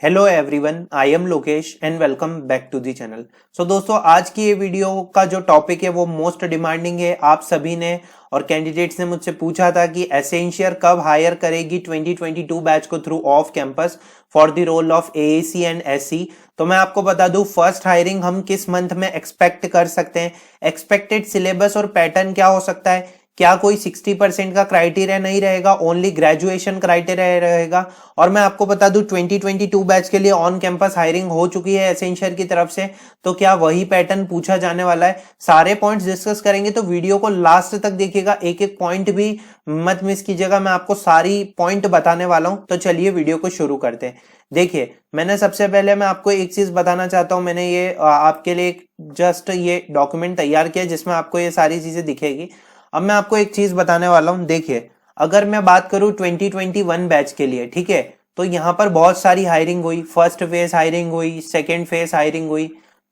Hello everyone, I am Lokesh and welcome back to the channel. So दोस्तों, आज की ये वीडियो का जो टॉपिक है वो मोस्ट डिमांडिंग है। आप सभी ने और कैंडिडेट्स ने मुझसे पूछा था कि एसेंशियर कब हायर करेगी 2022 बैच को through off campus for the role of AAC and SC. तो मैं आपको बता दूं, फर्स्ट हायरिंग हम किस मंथ में एक्सपेक्ट कर सकते हैं, एक्सपेक्टेड सिलेबस और पैटर्न क्या हो सकता है, क्या कोई 60% का क्राइटेरिया नहीं रहेगा, ओनली ग्रेजुएशन क्राइटेरिया रहेगा। और मैं आपको बता दूं 2022 बैच के लिए ऑन कैंपस हायरिंग हो चुकी है एसेंशियर की तरफ से, तो क्या वही पैटर्न पूछा जाने वाला है। सारे पॉइंट्स डिस्कस करेंगे, तो वीडियो को लास्ट तक देखिएगा, एक एक पॉइंट भी मत मिस कीजिएगा। मैं आपको सारी पॉइंट बताने वाला हूं। तो चलिए वीडियो को शुरू करते हैं। देखिए, मैंने सबसे पहले मैं आपको एक चीज बताना चाहता हूं। मैंने ये आपके लिए जस्ट ये डॉक्यूमेंट तैयार किया जिसमें आपको ये सारी चीजें दिखेगी। अब मैं आपको एक चीज बताने वाला हूं। देखिए, अगर मैं बात करूं 2021 बैच के लिए, ठीक है, तो यहां पर बहुत सारी हायरिंग हुई। फर्स्ट फेज हायरिंग हुई, सेकेंड फेज हायरिंग हुई,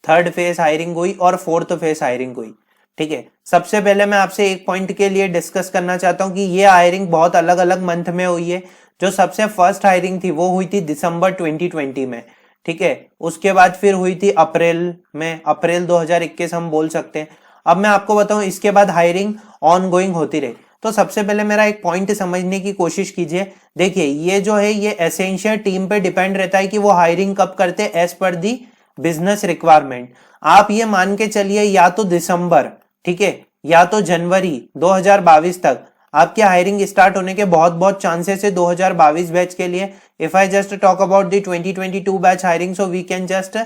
थर्ड फेज हायरिंग हुई और फोर्थ फेज हायरिंग हुई। ठीक है, सबसे पहले मैं आपसे एक पॉइंट के लिए डिस्कस करना चाहता हूं कि ये हायरिंग बहुत अलग अलग मंथ में हुई है। जो सबसे फर्स्ट हायरिंग थी वो हुई थी दिसंबर 2020 में, ठीक है। उसके बाद फिर हुई थी अप्रैल में, अप्रैल 2021 हम बोल सकते हैं। अब मैं आपको बताऊं, इसके बाद हायरिंग ऑन गोइंग होती रही। तो सबसे पहले मेरा एक पॉइंट समझने की कोशिश कीजिए। देखिए, ये जो है ये एसेंशियल टीम पे डिपेंड रहता है कि वो हायरिंग कब करते हैं एज पर दी बिजनेस रिक्वायरमेंट। आप ये मान के चलिए, या तो दिसंबर, ठीक है, या तो जनवरी 2022 तक आपकी हायरिंग स्टार्ट होने के बहुत बहुत चांसेस है 2022 बैच के लिए। If I just talk about the 2022 batch hiring, so we can just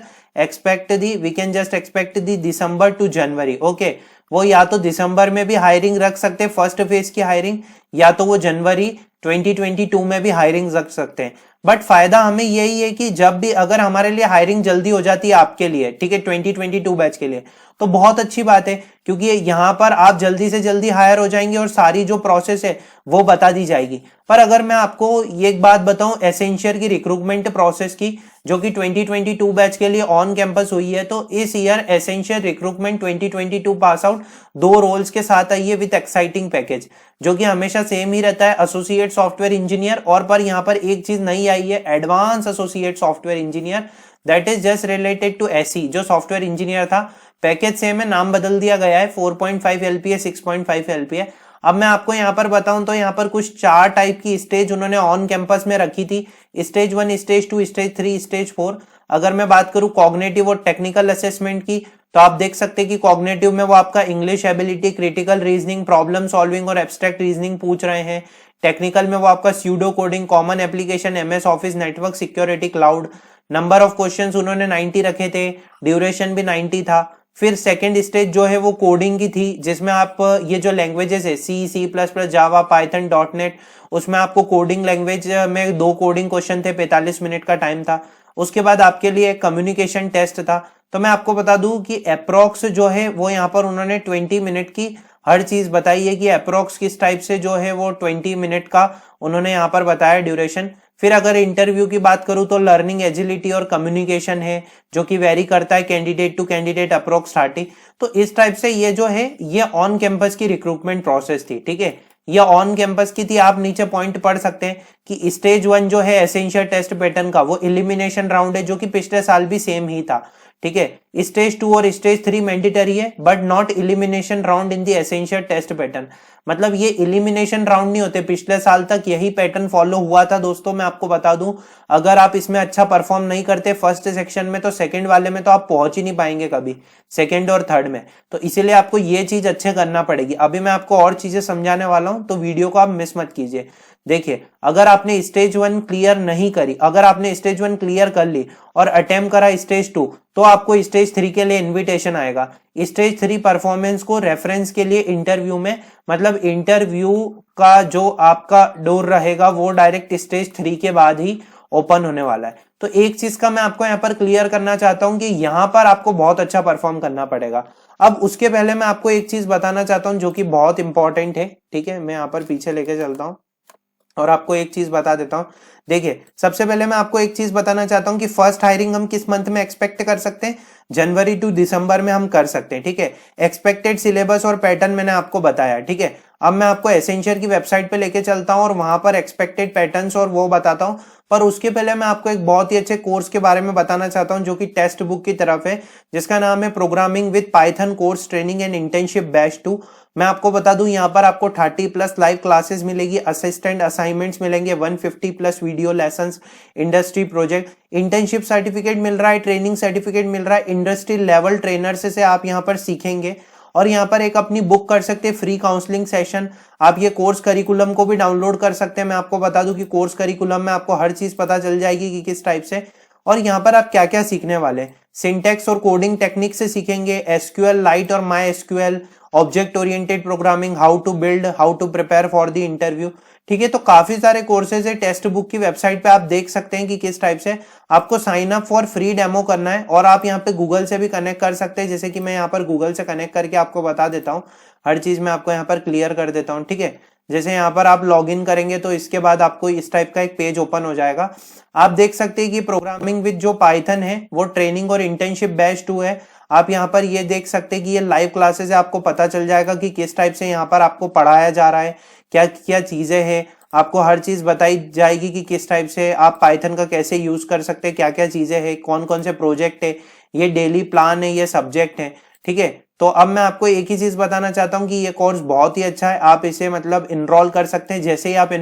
expect the December to January. Okay, वो या तो दिसंबर में भी हायरिंग रख सकते हैं फर्स्ट फेज की हायरिंग, या तो वो जनवरी 2022 में भी हायरिंग रख सकते हैं। बट फायदा हमें यही है कि जब भी अगर हमारे लिए हायरिंग जल्दी हो जाती है आपके लिए, ठीक है, 2022 बैच के लिए, तो बहुत अच्छी बात है, क्योंकि यहां पर आप जल्दी से जल्दी हायर हो जाएंगे और सारी जो प्रोसेस है वो बता दी जाएगी। पर अगर मैं आपको एक बात बताऊं एसेंशियर की रिक्रूटमेंट प्रोसेस की, जो कि 2022 बैच के लिए ऑन कैंपस हुई है, तो इस year Accenture recruitment 2022 pass out 2 roles के साथ आई है विद एक्साइटिंग पैकेज, जो कि हमेशा सेम ही रहता है, एसोसिएट सॉफ्टवेयर इंजीनियर। और पर यहां पर एक चीज नई आई है, advanced associate software engineer, that is just related to SE. जो सॉफ्टवेयर इंजीनियर था, पैकेज सेम है, नाम बदल दिया गया है, 4.5 एलपीए 6.5 एलपीए। अब मैं आपको यहां पर बताऊं तो यहां पर कुछ 4 टाइप की स्टेज उन्होंने ऑन कैंपस में रखी थी, स्टेज 1, स्टेज 2, स्टेज 3, स्टेज 4। अगर मैं बात करूं कॉग्निटिव और टेक्निकल असेसमेंट की, तो आप देख सकते हैं कि कॉग्निटिव में वो आपका English ability, critical reasoning, problem solving और एब्स्ट्रैक्ट रीजनिंग पूछ रहे हैं। टेक्निकल में वो आपका pseudo coding, common application, MS office, network security, cloud. Number of questions उन्होंने 90 रखे थे, ड्यूरेशन भी 90 था। फिर सेकंड स्टेज जो है वो कोडिंग की थी, जिसमें आप ये जो लैंग्वेजेस है C++, जावा, पाइथन, .NET, उसमें आपको कोडिंग लैंग्वेज में 2 कोडिंग क्वेश्चन थे, 45 मिनट का टाइम था। उसके बाद आपके लिए कम्युनिकेशन टेस्ट था। तो मैं आपको बता दूं कि अप्रोक्स जो है वो यहाँ पर उन्होंने 20 मिनट की हर चीज बताई है कि अप्रोक्स किस टाइप से जो है वो 20 मिनट का उन्होंने यहाँ पर बताया ड्यूरेशन। फिर अगर इंटरव्यू की बात करूं तो लर्निंग एजिलिटी और कम्युनिकेशन है, जो कि वेरी करता है कैंडिडेट टू कैंडिडेट, अप्रोक्स 30। तो इस टाइप से ये जो है ये ऑन कैंपस की रिक्रूटमेंट प्रोसेस थी, ठीक है, ये ऑन कैंपस की थी। आप नीचे पॉइंट पढ़ सकते हैं कि स्टेज 1 जो है एसेंशियल टेस्ट पैटर्न का, वो एलिमिनेशन राउंड है, जो कि पिछले साल भी सेम ही था, ठीक है। स्टेज 2 और स्टेज 3 मैंडेटरी है, but not elimination round in the essential test pattern. मतलब ये एलिमिनेशन राउंड नहीं होते, पिछले साल तक यही पैटर्न फॉलो हुआ था दोस्तों। मैं आपको बता दूं, अगर आप इसमें अच्छा परफॉर्म नहीं करते फर्स्ट सेक्शन में, तो सेकंड वाले में तो आप पहुंच ही नहीं पाएंगे कभी, सेकंड और थर्ड में। तो इसीलिए आपको ये चीज अच्छे करना पड़ेगी। अभी मैं आपको और चीजें समझाने वाला हूं, तो वीडियो को आप मिस मत कीजिए। देखिए, अगर आपने स्टेज 1 क्लियर नहीं करी, अगर आपने स्टेज 1 क्लियर कर ली और अटेम्प्ट करा स्टेज 2, तो आपको स्टेज 3 के लिए इनविटेशन आएगा। स्टेज 3 परफॉर्मेंस को रेफरेंस के लिए इंटरव्यू में, मतलब इंटरव्यू का जो आपका डोर रहेगा वो डायरेक्ट स्टेज 3 के बाद ही ओपन होने वाला है। तो एक चीज का मैं आपको यहाँ पर क्लियर करना चाहता हूं कि यहाँ पर आपको बहुत अच्छा परफॉर्म करना पड़ेगा। अब उसके पहले मैं आपको एक चीज बताना चाहता हूं जो कि बहुत इंपॉर्टेंट है, ठीक है। मैं यहाँ पर पीछे लेके चलता हूं और आपको एक चीज बता देता हूं। देखिए, सबसे पहले मैं आपको एक चीज बताना चाहता हूं कि फर्स्ट हायरिंग हम किस मंथ में एक्सपेक्ट कर सकते हैं, जनवरी टू दिसंबर में हम कर सकते हैं, ठीक है। एक्सपेक्टेड सिलेबस और पैटर्न मैंने आपको बताया, ठीक है। अब मैं आपको एसेंचर की वेबसाइट पे लेके चलता हूँ और वहां पर एक्सपेक्टेड पैटर्न्स और वो बताता हूँ। पर उसके पहले मैं आपको एक बहुत ही अच्छे कोर्स के बारे में बताना चाहता हूँ जो कि टेक्स्ट बुक की तरफ है, जिसका नाम है programming with Python course training and internship batch 2। मैं आपको बता दूं यहाँ पर आपको 30+ लाइव क्लासेस मिलेगी, असिस्टेंट असाइनमेंट्स मिलेंगे, 150+ video lessons, industry project, internship certificate मिल रहा है, ट्रेनिंग सर्टिफिकेट मिल रहा है, इंडस्ट्री लेवल ट्रेनर से आप यहाँ पर सीखेंगे। और यहाँ पर एक अपनी बुक कर सकते हैं फ्री काउंसलिंग सेशन। आप ये कोर्स करिकुलम को भी डाउनलोड कर सकते हैं। मैं आपको बता दूं कि कोर्स करिकुलम में आपको हर चीज पता चल जाएगी कि किस टाइप से, और यहाँ पर आप क्या क्या सीखने वाले हैं। सिंटेक्स और कोडिंग टेक्निक से सीखेंगे, एसक्यूएल लाइट और MySQL, object oriented programming, how to build, how to prepare for the interview. ठीक है, तो काफी सारे कोर्सेज है। टेक्स्ट बुक की वेबसाइट पे आप देख सकते हैं कि किस टाइप से आपको sign up for free demo करना है। और आप यहाँ पे गूगल से भी कनेक्ट कर सकते हैं, जैसे कि मैं यहाँ पर गूगल से कनेक्ट करके आपको बता देता हूँ, हर चीज मैं आपको यहाँ पर क्लियर कर देता हूँ। ठीक है, जैसे यहाँ पर आप लॉग इन करेंगे तो इसके बाद आपको इस टाइप का एक पेज ओपन हो जाएगा। आप देख सकते हैं कि प्रोग्रामिंग विद जो पाइथन है वो ट्रेनिंग और इंटर्नशिप बैच 2 है। आप यहाँ पर ये देख सकते हैं कि ये लाइव क्लासेस है, आपको पता चल जाएगा कि किस टाइप से यहाँ पर आपको पढ़ाया जा रहा है, क्या क्या चीजें हैं, आपको हर चीज बताई जाएगी कि किस टाइप से आप पाइथन का कैसे यूज कर सकते हैं, क्या क्या चीजें हैं, कौन कौन से प्रोजेक्ट है, ये डेली प्लान है, ये सब्जेक्ट है। ठीक है, तो अब मैं आपको एक ही चीज बताना चाहता हूँ कि ये कोर्स बहुत ही अच्छा है, आप इसे मतलब इनरोल कर सकते हैं जैसे ही आप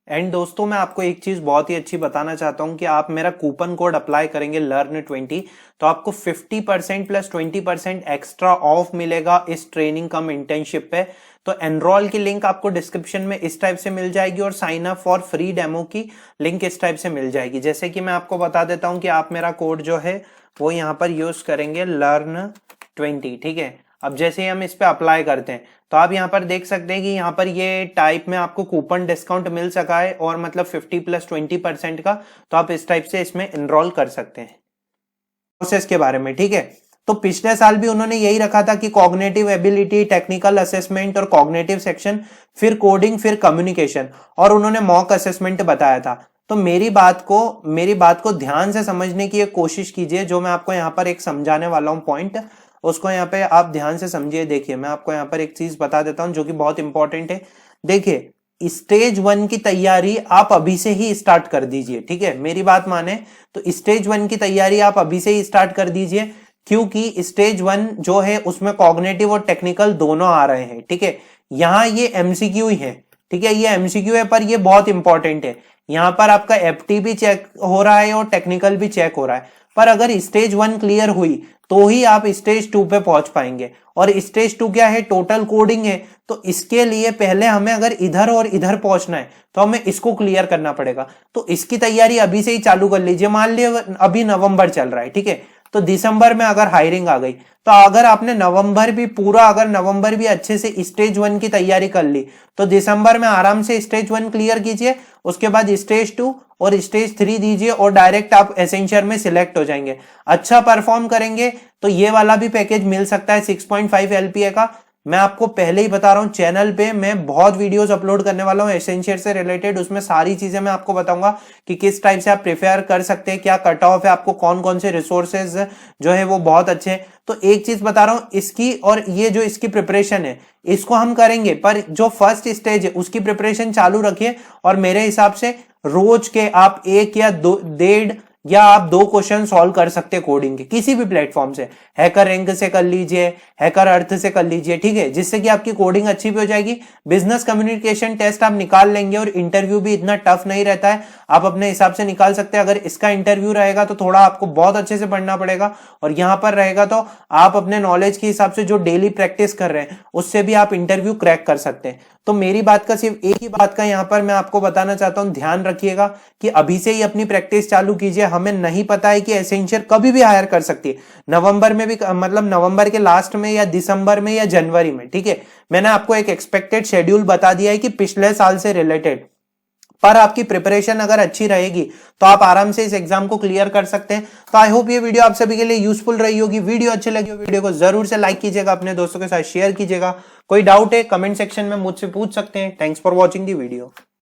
एंड दोस्तों मैं आपको एक चीज बहुत ही अच्छी बताना चाहता हूं कि आप मेरा कूपन कोड अप्लाई करेंगे learn20 तो आपको 50% प्लस 20% एक्स्ट्रा ऑफ मिलेगा इस ट्रेनिंग कम इंटर्नशिप पे। तो एनरोल की लिंक आपको डिस्क्रिप्शन में इस टाइप से मिल जाएगी और sign up for free demo की लिंक इस टाइप से मिल जाएगी। जैसे कि मैं आपको बता देता हूं कि आप मेरा कोड जो है वो यहाँ पर यूज करेंगे learn20। ठीक है, अब जैसे ही हम इस पे अप्लाई करते हैं तो आप यहाँ पर देख सकते हैं कि यहाँ पर ये टाइप में आपको कूपन डिस्काउंट मिल सका है और मतलब 50 प्लस 20% का, तो आप इस टाइप से इसमें एनरोल कर सकते हैं प्रोसेस के बारे में। ठीक है, तो पिछले साल भी उन्होंने यही रखा था कि कॉग्निटिव एबिलिटी, टेक्निकल असेसमेंट और कॉग्निटिव सेक्शन, फिर कोडिंग, फिर कम्युनिकेशन, और उन्होंने मॉक असेसमेंट बताया था। तो मेरी बात को ध्यान से समझने की एक कोशिश कीजिए। जो मैं आपको यहाँ पर एक समझाने वाला हूँ पॉइंट, उसको यहाँ पे आप ध्यान से समझिए। देखिए, मैं आपको यहाँ पर एक चीज बता देता हूँ जो कि बहुत इंपॉर्टेंट है। देखिए, स्टेज 1 की तैयारी आप अभी से ही स्टार्ट कर दीजिए। ठीक है, मेरी बात माने तो स्टेज 1 की तैयारी आप अभी से ही स्टार्ट कर दीजिए, क्योंकि स्टेज 1 जो है उसमें कॉग्निटिव और टेक्निकल दोनों आ रहे हैं। ठीक है, यहाँ ये एमसीक्यू ही है। ठीक है, ये एमसीक्यू है पर ये बहुत इंपॉर्टेंट है। यहाँ पर आपका एफटी भी चेक हो रहा है और टेक्निकल भी चेक हो रहा है। पर अगर स्टेज 1 क्लियर हुई तो ही आप स्टेज 2 पे पहुंच पाएंगे। और स्टेज 2 क्या है? टोटल कोडिंग है। तो इसके लिए पहले हमें अगर इधर और इधर पहुंचना है तो हमें इसको क्लियर करना पड़ेगा। तो इसकी तैयारी अभी से ही चालू कर लीजिए। मान लीजिए अभी नवंबर चल रहा है, ठीक है, तो दिसंबर में अगर हायरिंग आ गई तो अगर आपने नवंबर भी अच्छे से स्टेज 1 की तैयारी कर ली तो दिसंबर में आराम से स्टेज 1 क्लियर कीजिए, उसके बाद स्टेज 2 और स्टेज 3 दीजिए और डायरेक्ट आप एसेंचर में सिलेक्ट हो जाएंगे। अच्छा परफॉर्म करेंगे तो ये वाला भी पैकेज मिल सकता है 6.5 LPA का। मैं आपको पहले ही बता रहा हूं, चैनल पे मैं बहुत वीडियोस अपलोड करने वाला हूं एसेंचर से रिलेटेड। उसमें सारी चीजें मैं आपको बताऊंगा कि किस टाइप से आप प्रिपेयर कर सकते हैं, क्या कट ऑफ है, आपको कौन कौन से रिसोर्सेज जो है वो बहुत अच्छे हैं। तो एक चीज बता रहा हूं, इसकी और ये जो इसकी प्रिपरेशन है इसको हम करेंगे, पर जो फर्स्ट स्टेज है उसकी प्रिपरेशन चालू रखिए। और मेरे हिसाब से रोज के आप 1 या 1.5 या आप 2 क्वेश्चन सॉल्व कर सकते हैं कोडिंग के किसी भी प्लेटफॉर्म से। हैकर रैंक से कर लीजिए, हैकर अर्थ से कर लीजिए, ठीक है, जिससे कि आपकी कोडिंग अच्छी भी हो जाएगी। बिजनेस कम्युनिकेशन टेस्ट आप निकाल लेंगे और इंटरव्यू भी इतना टफ नहीं रहता है, आप अपने हिसाब से निकाल सकते हैं। अगर इसका इंटरव्यू रहेगा तो थोड़ा आपको बहुत अच्छे से पढ़ना पड़ेगा, और यहां पर रहेगा तो आप अपने नॉलेज के हिसाब से जो डेली प्रैक्टिस कर रहे हैं उससे भी आप इंटरव्यू क्रैक कर सकते हैं। तो मेरी बात का सिर्फ एक ही बात का यहां पर मैं आपको बताना चाहता हूं, ध्यान रखिएगा कि अभी से ही अपनी प्रैक्टिस चालू कीजिए। हमें नहीं पता है कि एसेंचर कभी भी हायर कर सकती है, नवंबर में भी, मतलब नवंबर के लास्ट में या दिसंबर में या जनवरी में, ठीक है। मैंने आपको एक एक्सपेक्टेड शेड्यूल बता दिया है कि पिछले साल से रिलेटेड, पर आपकी प्रिपरेशन अगर अच्छी रहेगी तो आप आराम से इस एग्जाम को क्लियर कर सकते हैं। तो आई होप ये वीडियो आप सभी के लिए यूजफुल रही होगी। वीडियो अच्छी लगी हो वीडियो को जरूर से लाइक कीजिएगा, अपने दोस्तों के साथ शेयर कीजिएगा। कोई डाउट है कमेंट सेक्शन में मुझसे पूछ सकते हैं। Thanks for watching the video.